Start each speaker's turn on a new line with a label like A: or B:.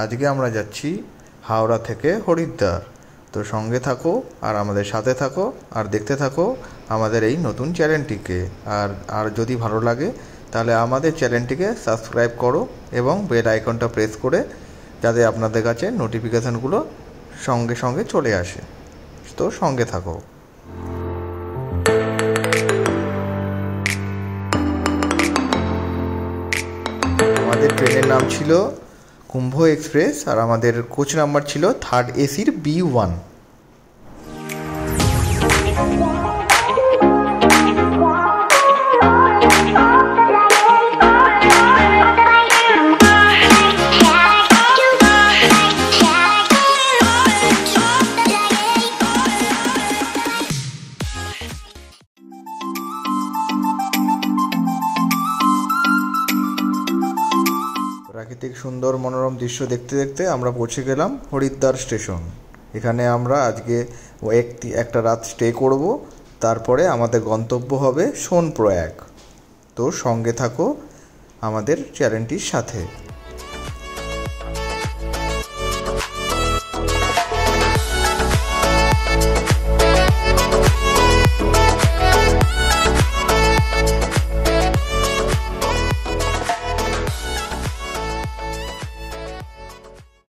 A: আজকে আমরা যাচ্ছি হাওড়া থেকে হরিদ্বার। তো সঙ্গে থাকো আর আমাদের সাথে থাকো আর দেখতে থাকো আমাদের এই নতুন চ্যানেলটিকে। আর যদি ভালো লাগে তাহলে আমাদের চ্যানেলটিকে সাবস্ক্রাইব করো এবং বেল আইকনটা প্রেস করে, যাতে আপনাদের কাছে নোটিফিকেশানগুলো সঙ্গে সঙ্গে চলে আসে। তো সঙ্গে থাকো। আমাদের ট্রেনের নাম ছিল কুম্ভ এক্সপ্রেস আর আমাদের কোচ নাম্বার ছিল 3rd AC-র B1। প্রাকৃতিক সুন্দর মনোরম দৃশ্য দেখতে দেখতে আমরা পৌঁছে গেলাম হরিদ্বার স্টেশন। এখানে আমরা আজকে একটা রাত স্টে করব, তারপরে আমাদের গন্তব্য হবে সোনপ্রয়াগ। তো সঙ্গে থাকো আমাদের চ্যানেলটির সাথে।